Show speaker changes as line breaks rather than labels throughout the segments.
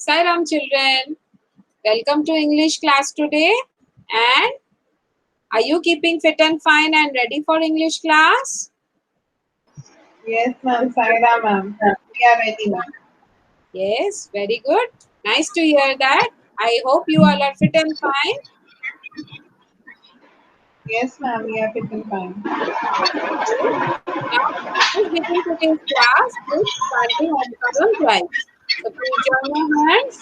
Sairam children, welcome to English class today. And are you keeping fit and fine and ready for English class?
Yes, ma'am. Saira, ma'am. We are ready, ma'am.
Yes, very good. Nice to hear that. I hope you all are fit and fine.
Yes, ma'am. We are fit and fine.
Now, let's begin today's class with chanting our own twice. So please join your hands.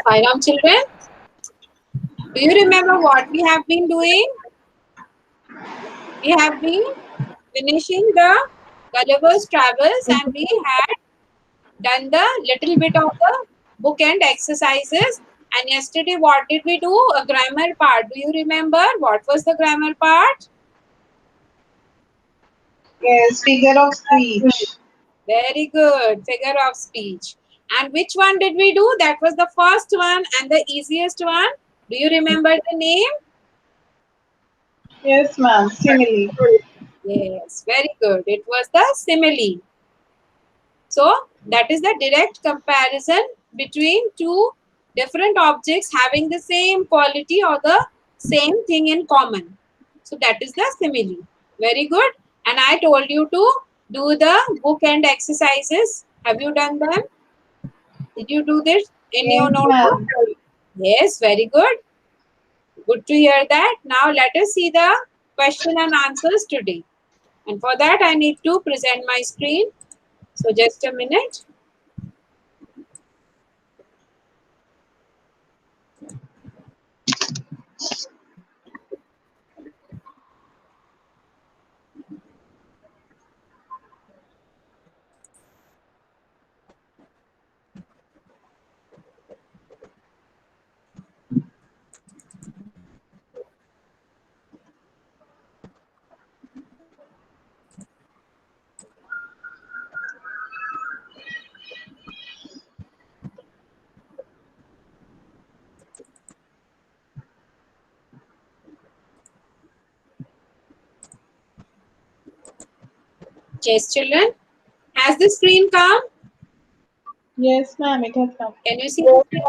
Sairam children, do you remember what we have been doing? We have been finishing the Gulliver's Travels and we had done the little bit of the book and exercises. And yesterday, what did we do? A grammar part. Do you remember what was the grammar part?
Yes, figure of speech.
Very good. Figure of speech. And which one did we do? That was the first one and the easiest one. Do you remember the name?
Yes, ma'am. Simile.
Yes, very good. It was the simile. So that is the direct comparison between two different objects having the same quality or the same thing in common. So that is the simile. Very good. And I told you to do the book and exercises. Have you done them? Did you do this in your
Yes,
notebook?
ma'am.
Yes, very good. Good to hear that. Now let us see the question and answers today. And for that I need to present my screen. So just a minute. Yes, children. Has the screen come?
Yes, ma'am. It has come.
Can you see the screen?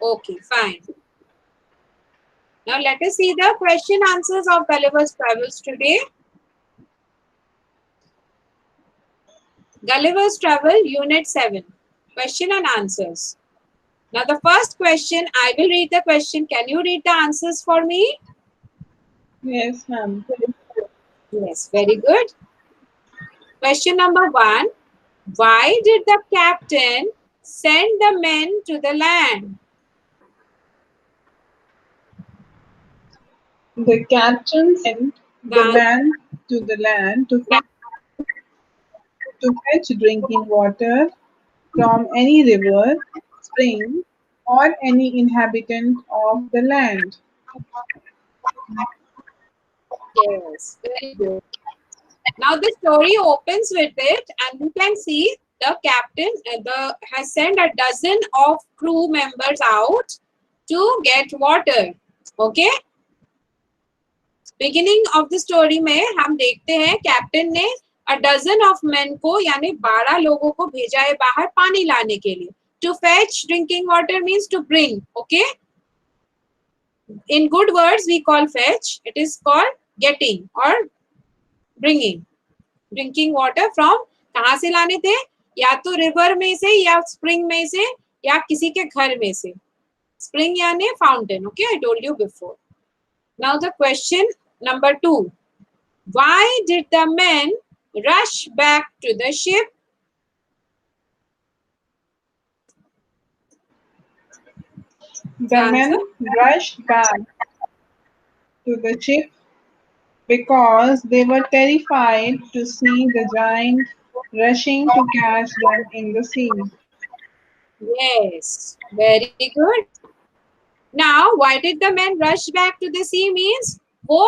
Okay, fine. Now let us see the question answers of Gulliver's Travels today. Gulliver's Travel, Unit 7. Question and answers. Now the first question, I will read the question. Can you read the answers for me?
Yes, ma'am.
Yes, very good. Question number 1. Why did the captain send the men to the land?
The captain sent the man to the land to fetch drinking water from any river, spring, or any inhabitant of the land.
Yes, very good. Now the story opens with it, and you can see the captain has sent a dozen of crew members out to get water. Okay. Beginning of the story में हम देखते हैं captain ने a dozen of men को यानी 12 लोगों को भेजा है बाहर पानी लाने के लिए. To fetch drinking water means to bring. Okay. In good words we call fetch. It is called getting or bringing. Drinking water from कहाँ से लाने थे? या तो रिवर में से या स्प्रिंग में से या किसी के घर में से. स्प्रिंग यानी fountain. Okay, I told you before. Now the question number 2. Why did the man rush back to the ship?
The men rushed back to the ship because they were terrified to see the giant rushing to catch them in the sea.
Yes, very good. Now, why did the men rush back to the sea means वो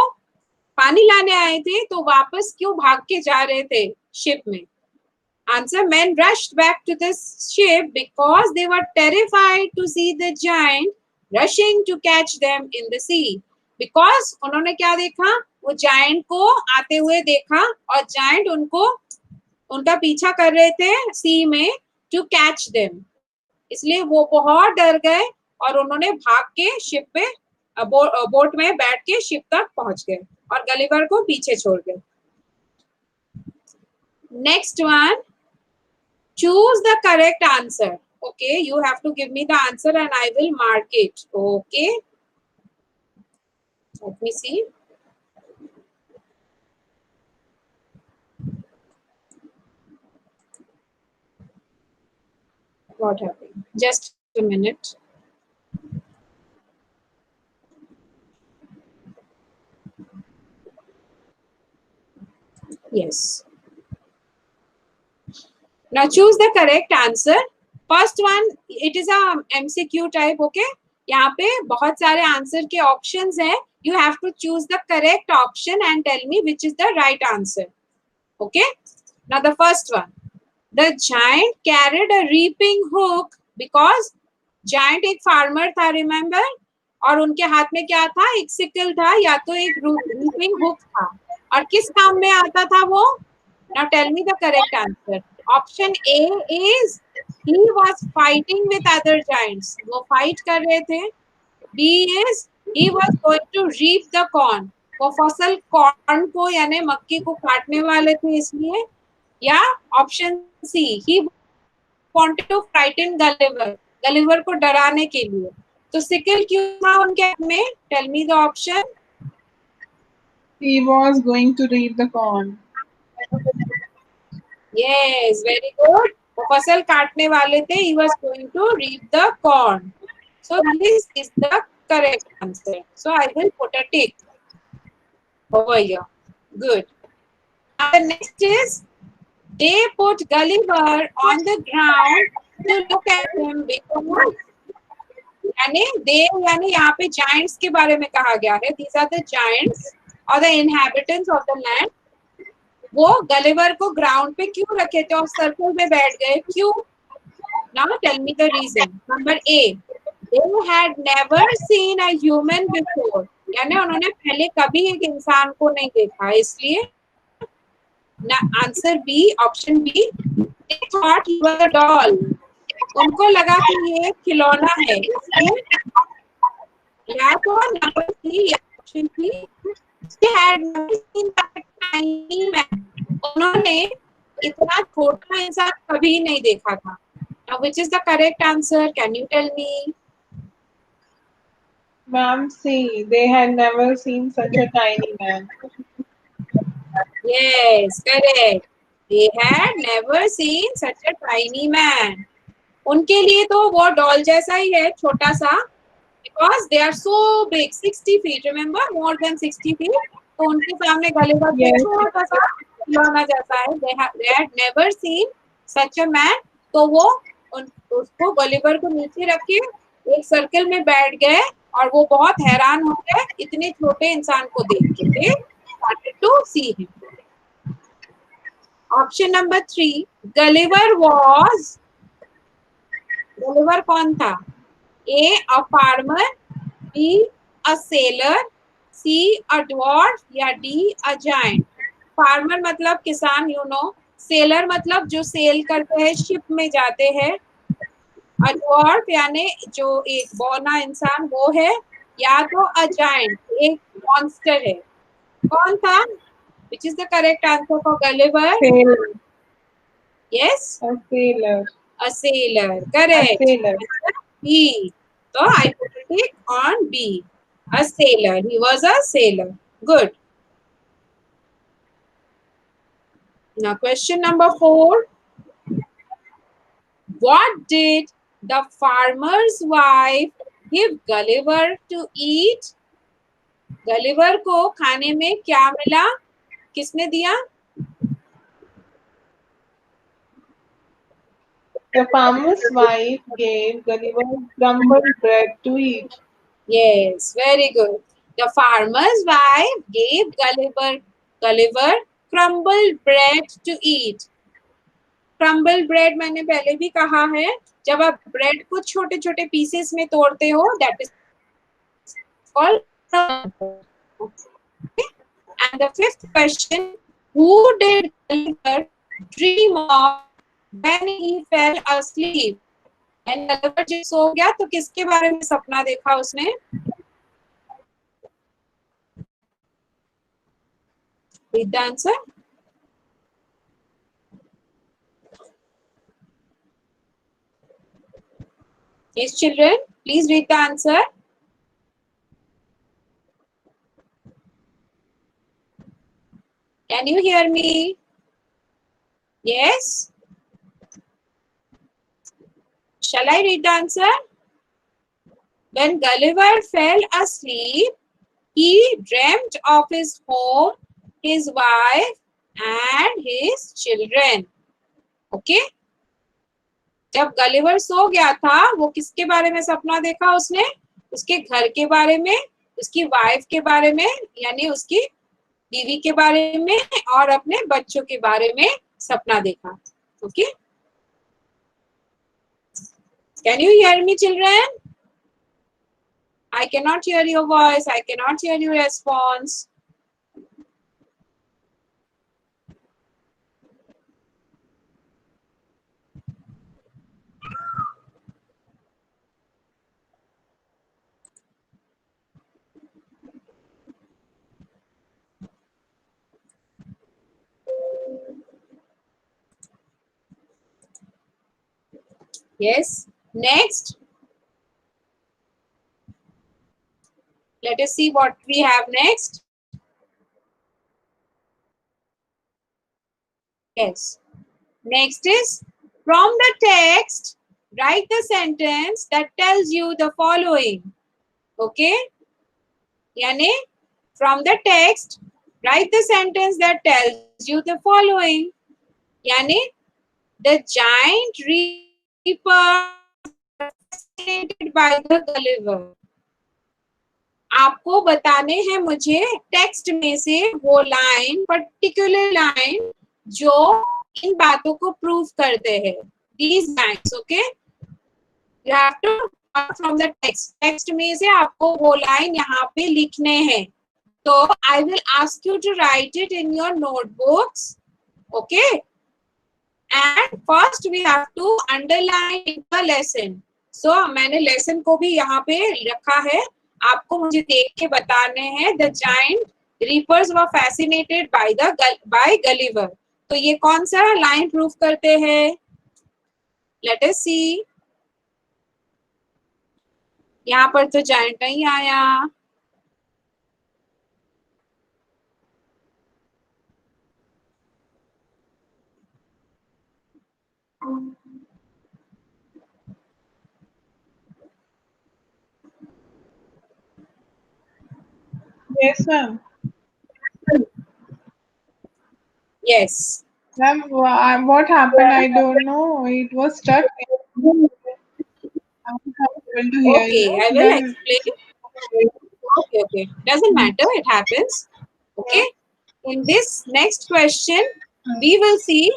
पानी लाने आए थे तो वापस क्यों भाग के जा रहे थे शिप में? Answer: men rushed back to the ship because they were terrified to see the giant rushing to catch them in the sea. Because उन्होंने क्या देखा? वो giant को आते हुए देखा और giant उनको उनका पीछा कर रहे थे सी में to catch them. इसलिए वो बहुत डर गए और उन्होंने भाग के शिप पे बोट में बैठ के शिप तक पहुंच गए और गलिवर को पीछे छोड़ गए. Next one, choose the correct answer. Okay, you have to give me the answer and I will mark it. Okay, let me see. What happened? Just a minute. Yes. Now choose the correct answer. First one, it is a MCQ type. Okay, यहाँ पे बहुत सारे answer के options हैं. You have to choose the correct option and tell me which is the right answer. Okay. Now the first one, the giant carried a reaping hook because giant एक farmer था, remember? और उनके हाथ में क्या था? एक सिकल था या तो एक reaping hook था. और किस काम में आता था वो? Now tell me the correct answer. Option A is he was fighting with other giants. वो fight कर रहे थे. B is he was going to reap the corn. वो फसल कॉर्न को यानी मक्की को काटने वाले थे इसलिए. या option C he wanted to frighten Gulliver, Gulliver को डराने के लिए. तो सिकल क्यों था उनके हाथ में? Tell me the option.
He was going to reap the corn.
Yes, very good. वो फसल काटने वाले थे. He was going to reap the corn. So this is the correct answer. So I will put a tick over here. Good. Now the next is they put Gulliver on the ground to look at him because यानी दे यानी यहाँ पे giants के बारे में कहा गया है. These are the giants or the inhabitants of the land. वो गलिवर को ग्राउंड पे क्यों रखे थे और सर्कल में बैठ गए? क्यों? Now tell me the reason. Number A, they had never seen a human before. यानी उन्होंने पहले कभी एक इंसान को नहीं देखा इसलिए. Answer B, option B, they thought he was a doll. उनको लगा कि ये खिलौना है इसलिए. या तो नंबर सी या option C, they had never seen a tiny man. उन्होंने इतना छोटा इंसान कभी नहीं देखा था. Now, which is the correct answer? Can you tell me?
Ma'am, see, they had never seen such a tiny man.
Yes, correct. They had never seen such a tiny man. उनके लिए तो वो डॉल जैसा ही है, छोटा सा. Because they are so big, 60 feet. Remember, more than 60 feet. तो उनके सामने गलिवर
Yes.
छोटा सा खिलौना जैसा है. They had never seen such a man. तो वो उसको गलिवर को नीचे रख के एक सर्कल में बैठ गए और वो बहुत हैरान हो गए इतने छोटे इंसान को देख के. They started to see him. Option number 3, Gulliver was. Gulliver कौन था? A, a farmer, B, a sailor, C, a dwarf या D, a giant. फार्मर मतलब किसान, यू नो. सेलर मतलब जो सेल करते हैं, शिप में जाते हैं. अ dwarf यानी जो एक बौना इंसान वो है. या तो अ जायंट, एक मॉन्स्टर है. कौन था? Which is the correct answer for Gulliver?
Sailor.
Yes,
A sailor.
a sailor. Correct.
A sailor.
B. So I put a tick on B. A sailor. He was a sailor. Good. Now question number 4. What did the farmer's wife give Gulliver to eat? Gulliver को खाने में क्या मिला? किसने दिया?
The farmer's wife gave Gulliver crumbled bread to eat.
Yes, very good. The farmer's wife gave Gulliver crumbled bread to eat. Crumble bread मैंने पहले भी कहा है, जब आप ब्रेड को छोटे छोटे पीसेस में तोड़ते हो, that is called and the fifth question, who did Gulliver dream of when he fail asleep? And Gulliver जब सो गया तो किसके बारे में सपना देखा उसने? Read the answer. Yes, children, please read the answer. Can you hear me? Yes? Shall I read the answer? When Gulliver fell asleep, he dreamt of his home, his wife, and his children. Okay? जब Gulliver सो गया था, वो किसके बारे में सपना देखा उसने? उसके घर के बारे में, उसकी वाइफ के बारे में, यानी उसकी बीवी के बारे में, और अपने बच्चों के बारे में सपना देखा. Okay? Can you hear me, children? I cannot hear your voice. I cannot hear your response. Yes. Next. Let us see what we have next. Yes. Next is, from the text, write the sentence that tells you the following. Okay? Yani, from the text, write the sentence that tells you the following. Yani, the giant reaper fascinated by the Gulliver. आपको बताने हैं मुझे text में से वो line, particular line जो इन बातों को प्रूव करते हैं. These lines, okay? You have to from the text. Text में से आपको वो लाइन यहाँ पे लिखने हैं. तो I will ask you to write it in your notebooks, okay? And first we have to underline the lesson. So मैंने लेसन को भी यहाँ पे रखा है. आपको मुझे देख के बताने हैं. The giant reapers were fascinated by Gulliver. तो ये कौन सा लाइन प्रूफ करते हैं? लेट अस सी. यहाँ पर तो जाइंट नहीं आया.
Yes, ma'am. Yes. Ma'am, what happened? I don't know. It was stuck. I'm not able to hear
Okay,
you.
I will explain. Okay. Doesn't matter. It happens. Okay. In this next question, we will see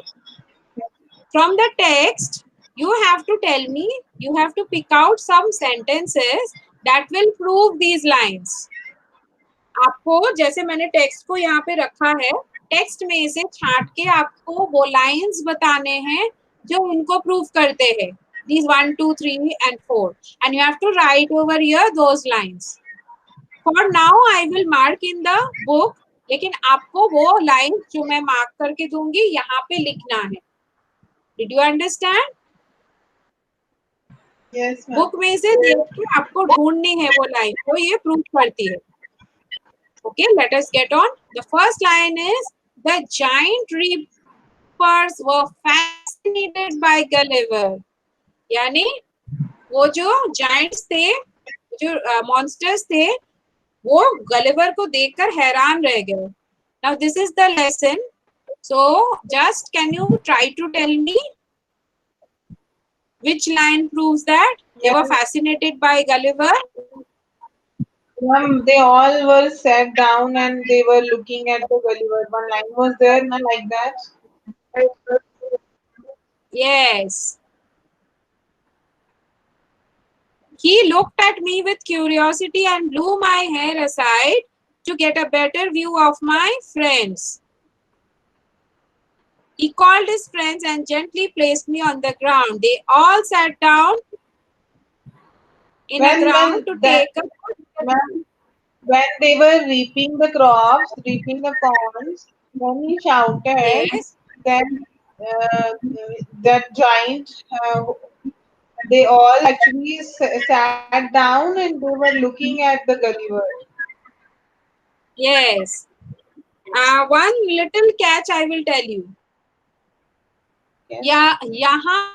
from the text. You have to tell me. You have to pick out some sentences that will prove these lines. आपको जैसे मैंने text को यहाँ पे रखा है, text में से छांट के आपको वो लाइंस बताने हैं जो उनको प्रूव करते हैं. These 1, 2, 3 and 4, and you have to write over here those lines. For now, I will mark in the book. लेकिन आपको वो लाइन जो मैं मार्क करके दूंगी यहाँ पे लिखना है. Did you understand?
Yes, ma'am.
Book में से देख के आपको ढूंढनी है वो लाइन, तो ये प्रूव करती है. Okay, let us get on. The first line is, the giant reapers were fascinated by Gulliver. यानी वो जो giants थे, जो monsters थे, वो गलिवर को देखकर हैरान रह गए. Now this is the lesson. So just can you try to tell me which line proves that they were fascinated by Gulliver?
They all were sat down and they were looking at the Gulliver. One line was there, not like that.
Yes. He looked at me with curiosity and blew my hair aside to get a better view of my friends. He called his friends and gently placed me on the ground. They all sat down in a
When
ground
when
to
that
take a
when when they were reaping the crops, reaping the corns, when he shouted,
yes,
then uh, that giant, they all actually sat down and they were looking at the Gulliver.
yes. One little catch I will tell you.
Yes.
Yeah, यहाँ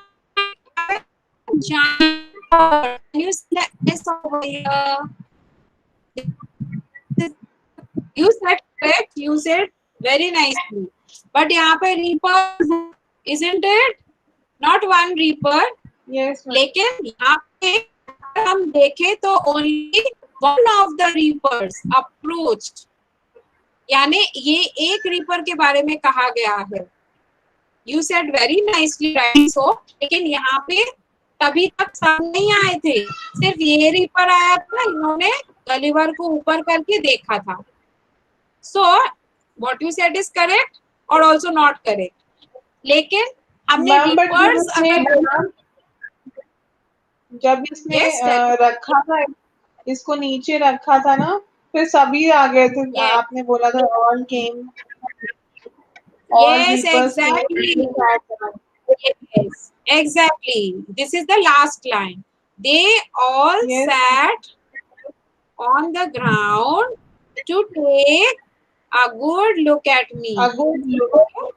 giant bird. Can you see the S over here? You said correct. You said very nicely. But यहाँ पे reaper, isn't it? Not one reaper.
Yes, ma'am.
लेकिन यहाँ पे अगर हम देखें तो only one of the reapers approached. यानी ये एक रीपर के बारे में कहा गया है. You said very nicely, right? So, लेकिन यहाँ पे तभी तक सब नहीं आए थे, सिर्फ ये रीपर आया था. इन्होंने गलिवर को ऊपर करके देखा था. So, what you said is correct or also not correct. लेकिन हमने
मैम बट जब
रीपर्स
इसने
अगर
जब इसने
yes
रखा था, इसको नीचे रखा था ना, फिर सभी आ गए थे.
yes
आपने बोला था all came, all
yes
reapers came.
exactly yes exactly this is the last line. They all
Yes,
sat on the ground to take a good look at
a
me.
good look.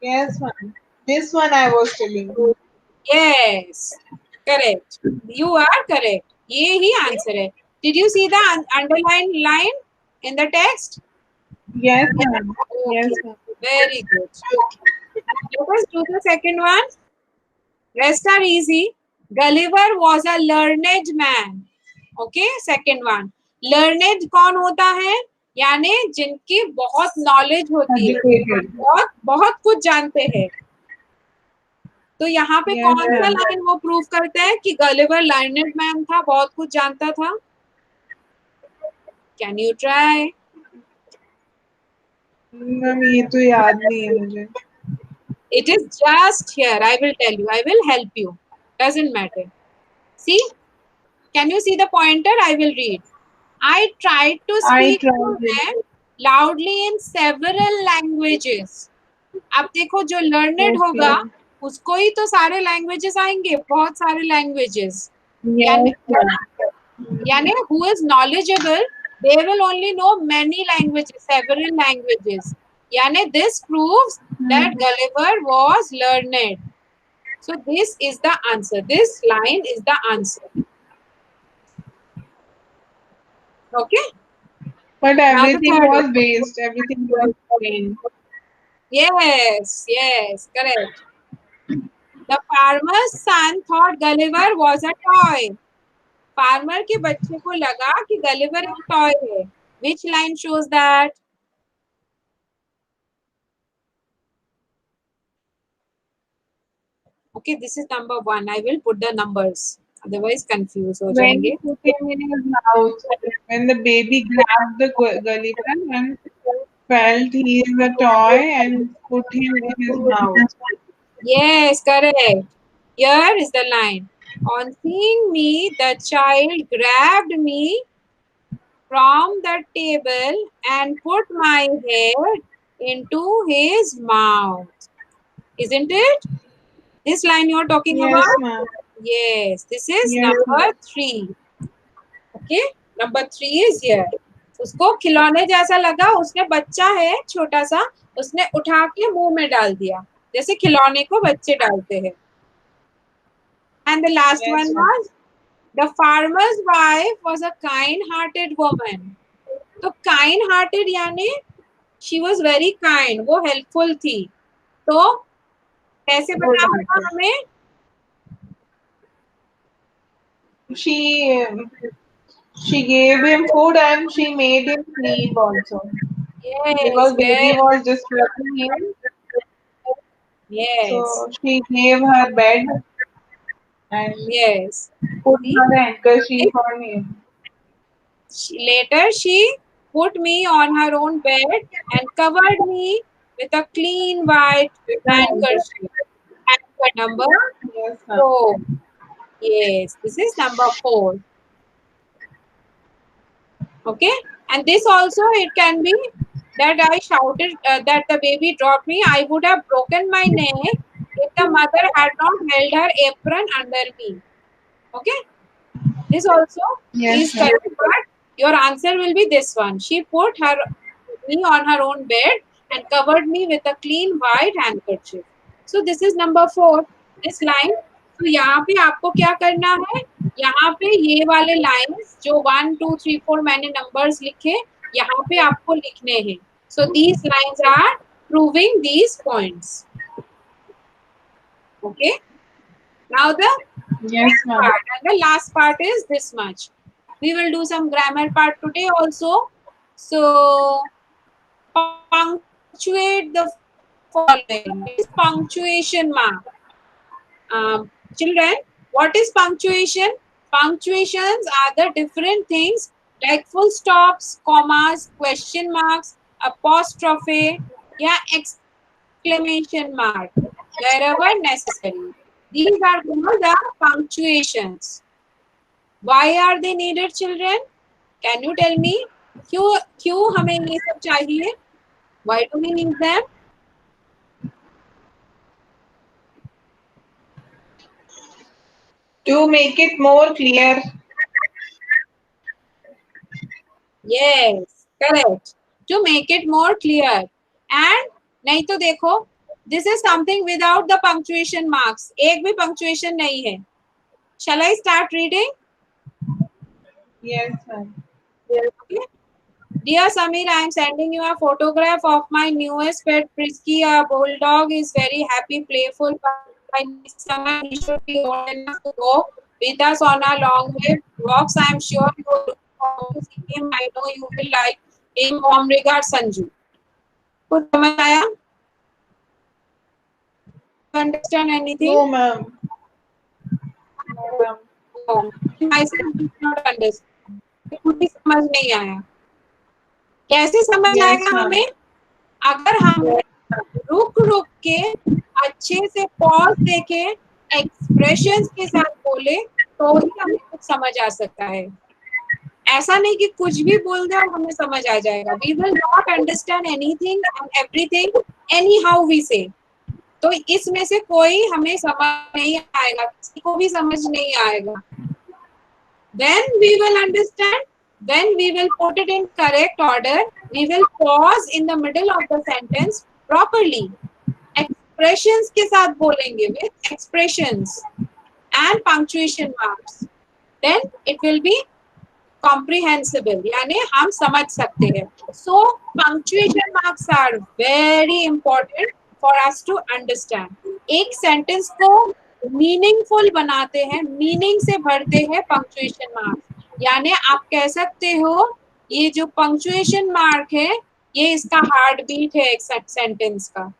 Yes, ma'am. This one I was telling.
Yes, correct. You are correct. ये ही answer है. Did you see the underlined line in the text?
Yes, ma'am. Yes,
Okay,
ma'am.
very good. Let us do the second one. Rest are easy. Gulliver was a learned man. Okay, second one. Learned कौन होता है? यानी जिनकी बहुत knowledge होती है,
Educated.
बहुत बहुत कुछ जानते हैं. तो यहाँ पे
Yes,
कौन सा
ma'am.
लाइन वो प्रूव करता है कि गलिवर लर्नेड मैन था, बहुत कुछ जानता था? Can you try?
मैम ये तो याद नहीं है मुझे.
It is just here. I will tell you. I will help you. Doesn't matter. See? Can you see the pointer? I will read. I tried to
I
speak to
tried it.
them loudly in several languages. अब देखो जो learned होगा
Okay.
उसको ही तो सारे languages आएंगे, बहुत सारे languages. यानी
Yes, ma'am.
यानी who is knowledgeable, they will only know many languages, several languages. यानी this proves that Gulliver was learned. So this is the answer. This line is the answer. Okay.
But
Now the
everything
third
was
one.
waste. Everything was plain.
Yes, yes, correct. The farmer's son thought Gulliver was a toy. Farmer के बच्चे को लगा कि Gulliver एक toy है. Which line shows that? Okay, this is number 1. I will put the numbers. Otherwise confused हो
When he
जाएंगे.
put him in his mouth, when the baby grabbed the Gulliver and felt he is a toy and put him in his mouth.
Yes, correct. Here is the line. On seeing me, the child grabbed me from the table and put my head into his mouth. Isn't it? This line you are talking
Yes,
about?
ma'am.
Yes, this is
Yes,
number
ma'am.
3. Okay, number 3 is here. उसको खिलौने जैसा लगा, उसने बच्चा है छोटा सा, उसने उठा के मुंह में डाल दिया, जैसे खिलौने को बच्चे डालते हैं. And the last
Yes,
one
ma'am.
was the farmer's wife was a kind-hearted woman. तो kind-hearted यानी she was very kind, वो helpful थी. तो कैसे
Good
पता होगा
hearted.
हमें?
She She gave him food and she made him sleep also.
Yes,
Because
very
baby was just loving him,
yes,
so she gave her bed and
yes.
put
See?
her handkerchief on him.
Later, she put me on her own bed and covered me with a clean white handkerchief. Number
Yes, ma'am.
4. Yes, this is number 4. Okay, and this also it can be that I shouted that the baby dropped me. I would have broken my neck if the mother had not held her apron under me. Okay, this also
Yes,
is
ma'am.
correct, but your answer will be this one. She put her me on her own bed and covered me with a clean white handkerchief. So this is number 4. This line. तो यहाँ पे आपको क्या करना है? यहाँ पे ये वाले लाइन्स जो 1, 2, 3, 4 मैंने नंबर्स लिखे, यहाँ पे आपको लिखने हैं. So these lines are proving these points. Okay. Now the
Yes,
next
ma'am.
part and the last part is this much. We will do some grammar part today also. So punctuate the following. What is punctuation mark? Children, what is punctuation? Punctuations are the different things like full stops, commas, question marks, apostrophe, yeah, exclamation mark wherever necessary. These are called the punctuations. Why are they needed, children? Can you tell me? क्यों हमें ये सब चाहिए? Why do we need them?
To make it more clear.
Yes, correct. To make it more clear. And नहीं तो देखो, this is something without the punctuation marks. एक भी punctuation नहीं है. Shall I start reading?
Yes, ma'am.
Okay. Dear Samir, I am sending you a photograph of my newest pet, Frisky. A bulldog is very happy, playful. By next summer, he should be old enough to go with us on a long way walks. I am sure you will look forward to see him. I know you will like him. Warm regards, Sanju. कुछ समझ आया? Understand anything?
No, ma'am. No, ma'am.
No. Myself did not understand. कुछ भी समझ नहीं आया. कैसे समझ
Yes,
आएगा
ma'am.
हमें? अगर हम रुक रुक के अच्छे से पॉज देके एक्सप्रेशंस के साथ बोले तो ही हमें कुछ समझ आ सकता है. ऐसा नहीं कि कुछ भी बोल दे और हमें समझ आ जाएगा. We will not understand anything and everything anyhow we say. तो इसमें से कोई हमें समझ नहीं आएगा, किसी को भी समझ नहीं आएगा. Then we will understand, when we will put it in correct order, we will pause in the middle of the sentence properly. Expressions के साथ बोलेंगे with expressions and punctuation marks. Then it will be comprehensible, यानी हम समझ सकते हैं. So punctuation marks are very important for us to understand. एक sentence को मीनिंगफुल बनाते हैं, मीनिंग से भरते हैं पंक्चुएशन मार्क. यानी आप कह सकते हो ये जो पंक्चुएशन मार्क है ये इसका हार्ट बीट है एक सेंटेंस का.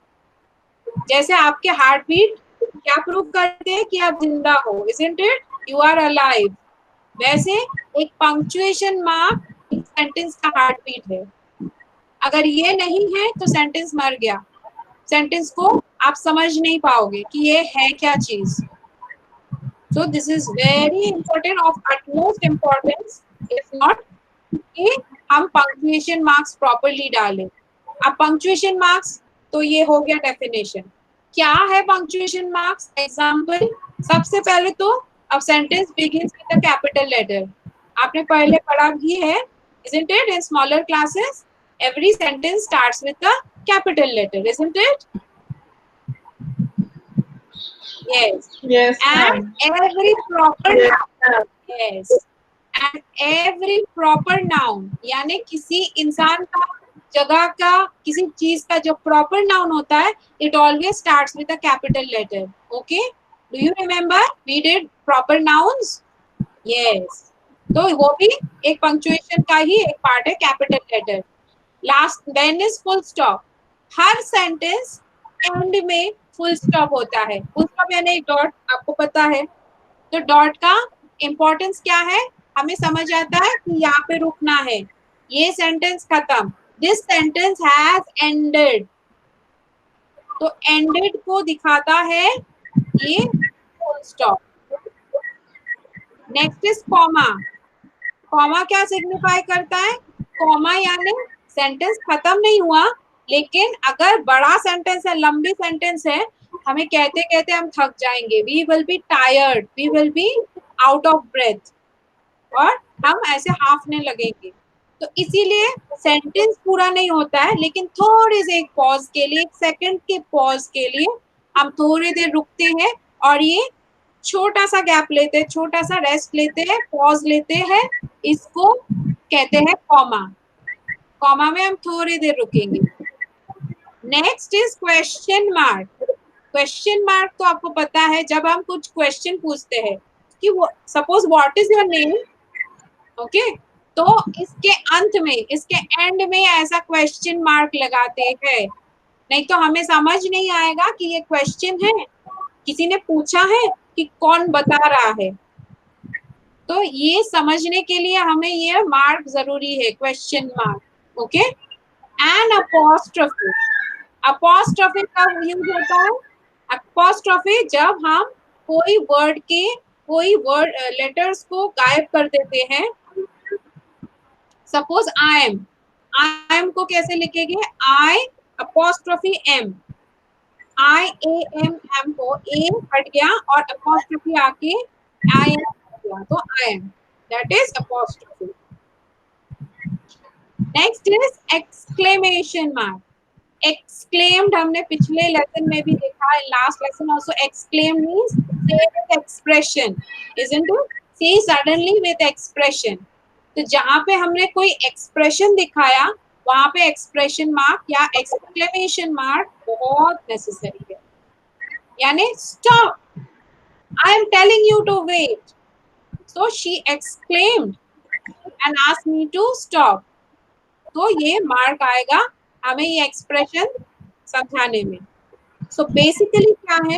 जैसे आपके हार्ट बीट क्या प्रूव करते हैं कि आप जिंदा हो, isn't it? You are alive. वैसे एक पंक्चुएशन मार्क एक सेंटेंस का हार्ट बीट है. अगर ये नहीं है तो सेंटेंस मर गया. सेंटेंस को आप समझ नहीं पाओगे कि ये है क्या चीज. So this is very important, of utmost importance, if not कि हम punctuation marks properly डालें. अब punctuation marks तो ये हो गया definition. क्या है punctuation marks? Example, सबसे पहले तो अब sentence begins with a capital letter. आपने पहले पढ़ा भी है, isn't it? In smaller classes, every sentence starts with a capital letter, isn't it? Yes.
Yes,
And
ma'am.
every proper noun, yes, and every proper noun यानी किसी इंसान का, जगह का, किसी चीज का जो proper noun होता है, it always starts with a capital letter. Okay, do you remember we did proper nouns? Yes. तो वो भी एक पंक्चुएशन का ही एक पार्ट है, capital letter. Last then is full stop. हर सेंटेंस एंड में फुल स्टॉप होता है। फुल स्टॉप यानी एक डॉट, आपको पता है। तो डॉट का इंपॉर्टेंस क्या है, हमें समझ आता है कि यहाँ पे रुकना है, ये सेंटेंस खत्म, दिस सेंटेंस हैज एंडेड। तो एंडेड को दिखाता है ये full stop. Next is comma. Comma क्या सिग्निफाई करता है, कॉमा यानी सेंटेंस खत्म नहीं हुआ, लेकिन अगर बड़ा सेंटेंस है, लंबी सेंटेंस है, हमें कहते कहते हम थक जाएंगे, we will be tired, we will be out of breath, और हम ऐसे हाफने लगेंगे। तो इसीलिए सेंटेंस पूरा नहीं होता है, लेकिन थोड़े से एक पॉज के लिए, एक सेकंड के पॉज के लिए हम थोड़ी देर रुकते हैं, और ये छोटा सा गैप लेते हैं, छोटा सा रेस्ट लेते हैं, पॉज लेते हैं, इसको कहते हैं कॉमा। कॉमा में हम थोड़ी देर रुकेंगे। Next is question mark. Question mark तो आपको पता है, जब हम कुछ क्वेश्चन पूछते हैं कि suppose what is your name, okay, तो इसके अंत में, इसके एंड में ऐसा क्वेश्चन मार्क लगाते हैं, नहीं तो हमें समझ नहीं आएगा कि ये क्वेश्चन है, किसी ने पूछा है कि कौन बता रहा है। तो ये समझने के लिए हमें ये मार्क जरूरी है, question mark. Okay, and apostrophe. Apostrophe कब यूज होता है, अपॉस्ट्रोफी जब हम कोई वर्ड लेटर्स को गायब कर देते हैं। सपोज आई एम को कैसे लिखेंगे, I apostrophe M, I A M को ए हट गया और अपॉस्ट्रोफी आके आई एम हट गया, तो I am, that is apostrophe. Next is exclamation mark. Exclaimed हमने पिछले लेसन में भी देखा है, last lesson also. Exclaim means say with expression, isn't it, say suddenly with expression. तो जहां पे हमने कोई एक्सप्रेशन दिखाया, वहां पे एक्सप्रेशन मार्क या एक्सक्लेमेशन मार्क बहुत नेसेसरी है। यानी stop, I am telling you to wait, so she exclaimed and asked me to stop. तो ये मार्क आएगा हमें ये एक्सप्रेशन समझाने में। सो बेसिकली क्या है,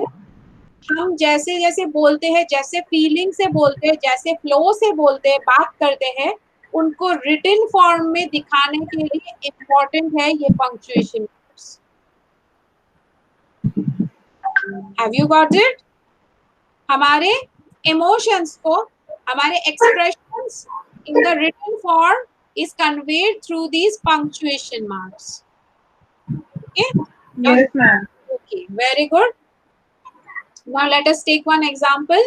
हम जैसे जैसे बोलते हैं, जैसे फीलिंग से बोलते हैं, जैसे फ्लो से बोलते हैं, बात करते हैं, उनको रिटन फॉर्म में दिखाने के लिए इम्पोर्टेंट है ये punctuation. Have you got it? हमारे इमोशंस को, हमारे expressions in the written form is conveyed through these punctuation marks. Okay?
Yes, ma'am.
Okay, very good. Now let us take one example.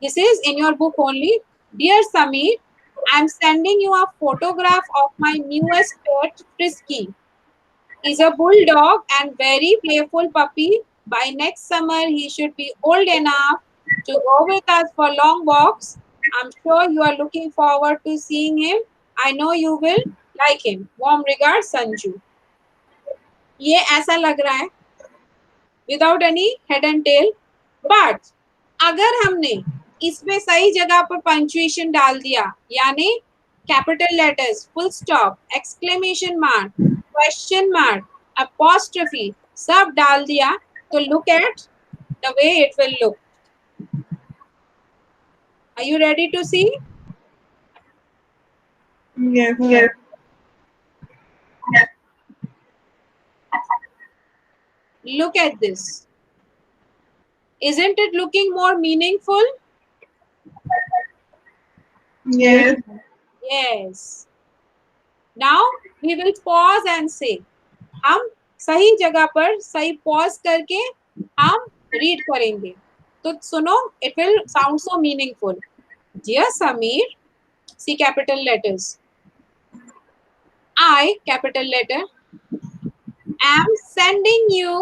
This is in your book only. Dear Sameer, I am sending you a photograph of my newest pet, Frisky. He's a bulldog and very playful puppy. By next summer, he should be old enough to go with us for long walks. I'm sure you are looking forward to seeing him. I know you will like him. Warm regards, Sanju. ये ऐसा लग रहा है without any head and tail, but अगर हमने इसमें सही जगह पर पंक्चुएशन डाल दिया, यानी capital letters, full stop, exclamation mark, question mark, apostrophe सब डाल दिया, तो look at the way it will look. Are you ready to see?
Yes, yes.
Look at this. Isn't it looking more meaningful?
Yes.
Yes. Now we will pause and say. हम सही जगह पर सही pause करके हम read करेंगे, तो सुनो, it will sound so meaningful. Dear Sameer, see capital letters, I capital letter am sending you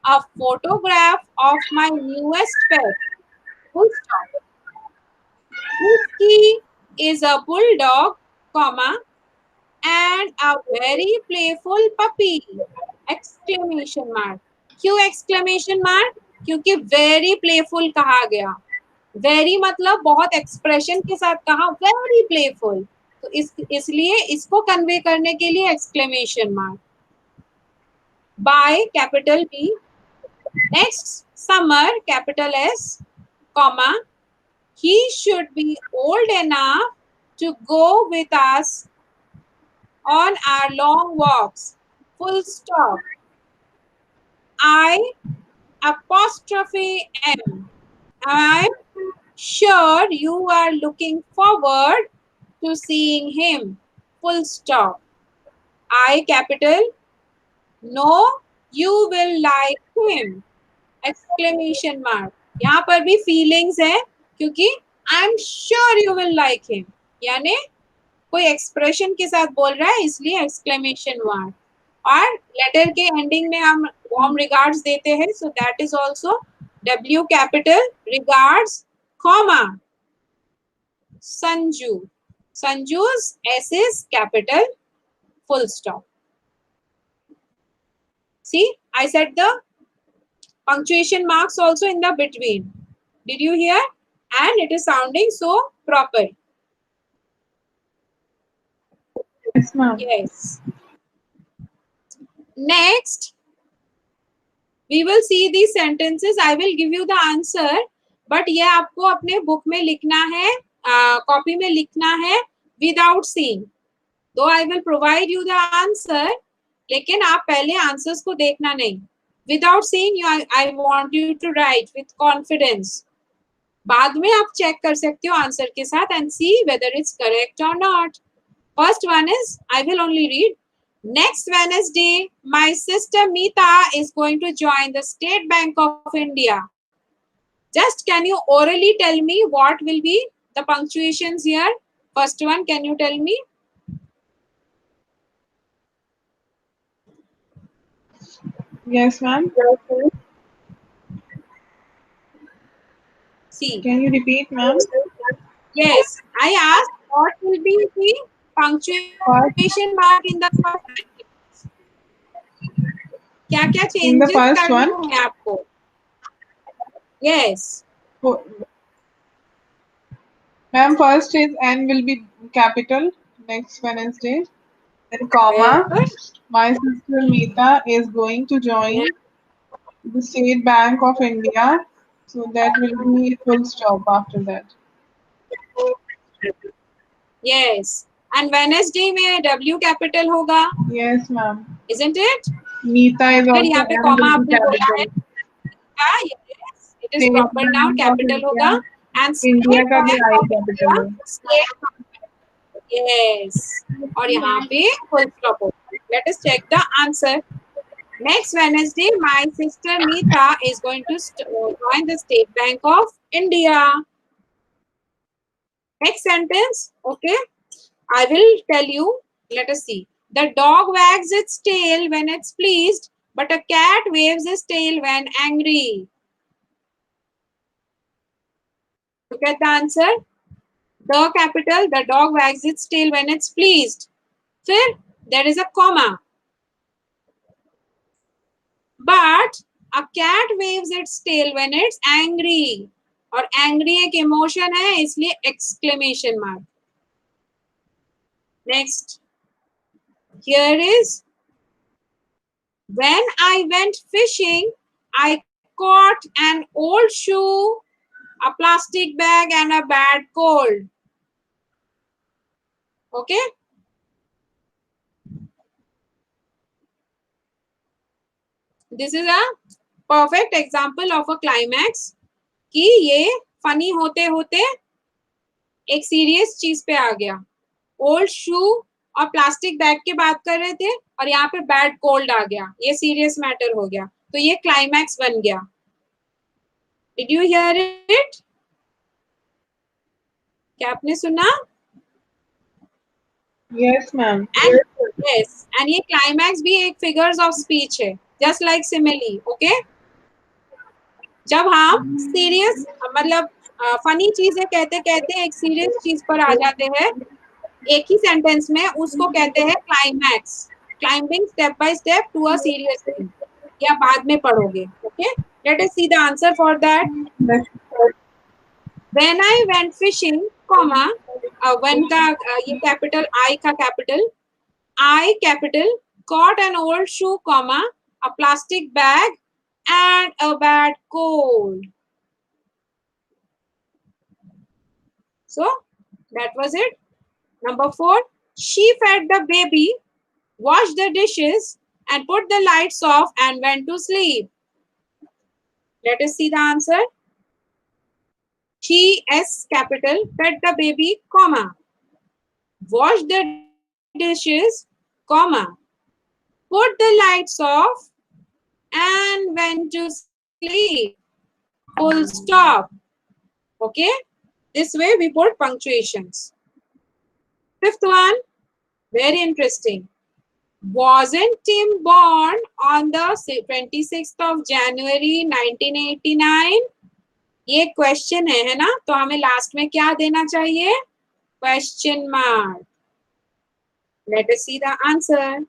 a photograph of my newest pet. Full stop. Frisky is a bulldog, comma, and a very playful puppy! Exclamation mark. क्यों exclamation mark? क्योंकि very playful कहा गया। Very मतलब बहुत expression के साथ कहा, very playful, तो इसलिए इसको कन्वे करने के लिए exclamation mark. By capital B. Next summer capital S, comma, he should be old enough to go with us on our long walks, full stop. I apostrophe M. I'm sure you are looking forward to seeing him, full stop. I capital, no, you will like him, exclamation mark. यहाँ पर भी feelings है क्योंकि I'm sure you will like him, यानी कोई expression के साथ बोल रहा है इसलिए एक्सक्लेमेशन मार्क. और लेटर के एंडिंग में हम वार्म रिगार्ड्स देते हैं, so that is also W capital, regards, comma, Sanju. Sanju's S is capital, full stop. See, I said the punctuation marks also in the between. Did you hear? And it is sounding so proper.
Yes, ma'am.
Yes. Next, we will see these sentences. I will give you the answer, but ये आपको अपने book में लिखना है, copy में लिखना है without seeing. Though I will provide you the answer, लेकिन आप पहले आंसर्स को देखना नहीं. Without seeing, I want you to write with confidence. बाद में आप चेक कर सकते हो आंसर के साथ and see whether it's correct or not. First one is, I will only read. Next Wednesday, my sister Meeta is going to join the State Bank of India. Just can you orally tell me what will be the punctuations here? First one, can you tell me?
Yes, ma'am.
See.
Can you repeat, ma'am?
Yes, I asked what will be the punctuation mark in the first sentence. क्या-क्या
In the
changes
first
करने
one?
हैं आपको? Yes.
Ma'am, first is N will be capital next Wednesday. Then comma.
Very good.
My sister Meeta is going to join the State Bank of India. So that will be full stop after that.
Yes. And Wednesday में W capital होगा.
Yes, ma'am.
Isn't it?
Meeta is
फिर
also
यहाँ पे
M
comma
will be
आपने बोला है.
capital.
Yes, it is
State
proper noun,
Bank of
capital
India.
होगा. And
India
State
का भी
Bank
I
of
capital है.
India, State Bank. Yes. और यहाँ पे full stop होगा. Let us check the answer. Next Wednesday, my sister Meeta is going to join the State Bank of India. Next sentence, okay? I will tell you. Let us see. The dog wags its tail when it's pleased, but a cat waves its tail when angry. Look at the answer. The capital, the dog wags its tail when it's pleased. Then there is a comma. But a cat waves its tail when it's angry. और angry एक emotion है, इसलिए exclamation mark. Next. Here is, when I went fishing, I caught an old shoe, a plastic bag, and a bad cold. Okay? This is a perfect example of a climax कि ये funny होते होते एक serious चीज पे आ गया. Old शू और plastic bag की बात कर रहे थे और यहाँ पे बैड कोल्ड आ गया, ये सीरियस मैटर हो गया, तो ये क्लाइमैक्स बन गया. Did you here it? क्या आपने सुना?
Yes, ma'am.
Yes, and ये क्लाइमैक्स भी एक फिगर्स ऑफ स्पीच है, जस्ट लाइक सिमिली. ओके, जब हम सीरियस मतलब फनी चीजें कहते कहते एक सीरियस चीज पर आ जाते हैं एक ही सेंटेंस में, उसको कहते हैं climax. Climbing step by step to a serious thing. या बाद में पढ़ोगे. Okay, let us see the answer for that. When I went fishing, comma, when का ये capital I का capital, I capital caught an old shoe, comma, a plastic bag and a bad cold. So that was it. Number 4, she fed the baby, washed the dishes and put the lights off and went to sleep. Let us see the answer. She, S capital, fed the baby, comma, washed the dishes, comma, put the lights off and went to sleep. Full stop. Okay? This way we put punctuations. Fifth one, very interesting. Wasn't Tim born on the 26th of January 1989? ये question है ना, तो हमें last में क्या देना चाहिए? Question mark. Let us see the answer.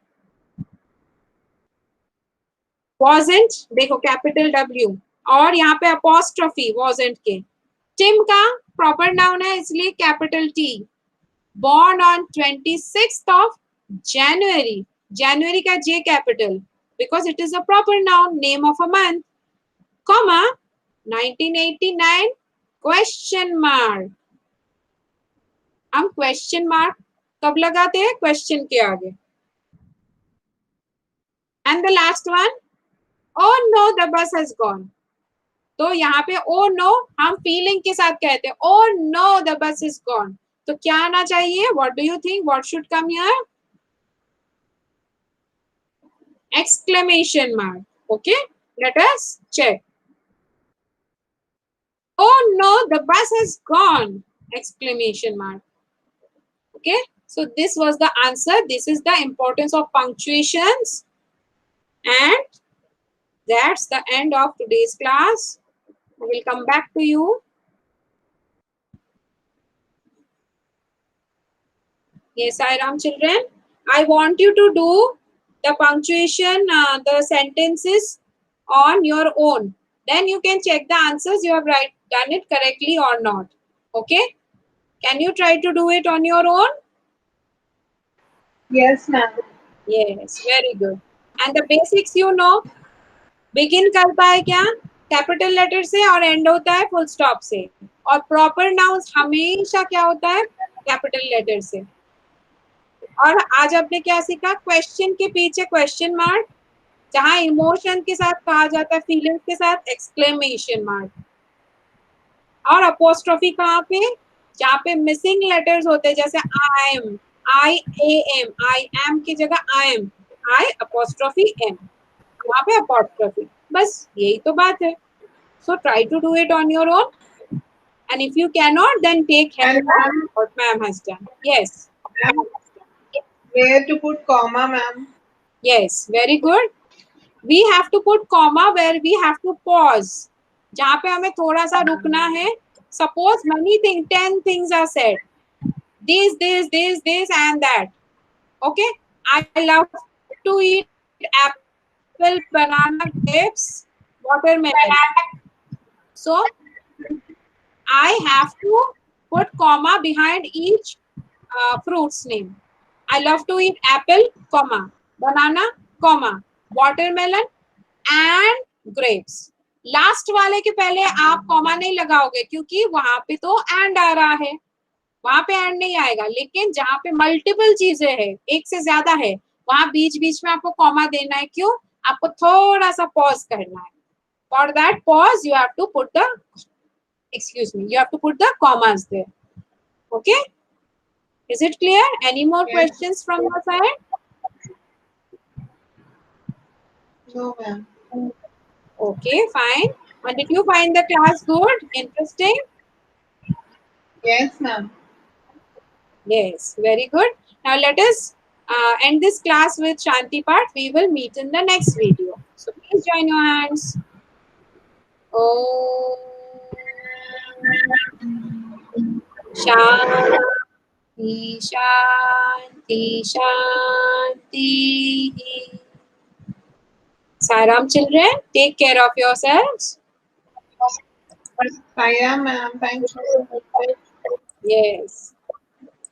Wasn't, देखो कैपिटल W और यहाँ पे अपॉस्ट्रोफी wasn't के. टिम का प्रॉपर नाउन है इसलिए capital T. Born on 26th of January. January का J capital because it is a proper noun, name of a month. Comma 1989 question mark. हम question mark कब लगाते हैं? Question के आगे. And the last one, oh no the bus has gone. तो यहाँ पे oh no हम feeling के साथ कहते हैं. Oh no the bus is gone. तो क्या आना चाहिए? What do you think? What should come here? Exclamation mark. Okay, let us check. Oh no, the bus has gone! Exclamation mark. Okay, so this was the answer. This is the importance of punctuations. And that's the end of today's class. I will come back to you. Yes, Sai Ram children. I want you to do the punctuation, the sentences on your own. Then you can check the answers you have done it correctly or not. Okay? Can you try to do it on your own?
Yes, ma'am.
Yes, very good. And the basics you know. Begin करता है क्या? Capital letter से और and होता है full stop से. और proper nouns हमेशा क्या होता है? कैपिटल लेटर से. और आज आपने क्या सीखा? क्वेश्चन के पीछे क्वेश्चन मार्क, जहां इमोशन के साथ कहा जाता है, फीलिंग्स के साथ एक्सक्लेमेशन मार्क. और अपोस्ट्रोफी कहाँ पे? जहाँ पे मिसिंग लेटर्स होते हैं, जैसे आई एम, आई एम की जगह I am, I apostrophe M, वहाँ पे अपोस्ट्रोफी. बस यही तो बात है. So try to do it on your own. And if you cannot, then take help of what ma'am has done. Yes.
Where to put comma, ma'am?
Yes, very good. We have to put comma where we have to pause. जहाँ पे हमें थोड़ा सा रुकना है. Suppose many things, 10 things are said. This, and that. Okay. I love to eat apple, banana, grapes, watermelon. So I have to put comma behind each fruit's name. I love to eat apple, comma, banana, comma, watermelon and grapes. Last वाले के पहले आप comma नहीं लगाओगे क्योंकि वहां पे तो एंड आ रहा है, वहां पे एंड नहीं आएगा. लेकिन जहां पे मल्टीपल चीजें है, एक से ज्यादा है, वहां बीच बीच में आपको कॉमा देना है. क्यों? आपको थोड़ा सा पॉज करना है. For that pause you have to put the, excuse me, you have to put the commas there. Okay, is it clear? Any more questions from your side?
No, ma'am.
Okay, fine. And did you find the class good, interesting?
Yes, ma'am.
Yes, very good. Now let us end this class with Shanti part. We will meet in the next video. So please join your hands. Oh, Shanti, Shanti, Shanti. Sairam children, take care of yourselves.
Saira ma'am, thank you.
Yes.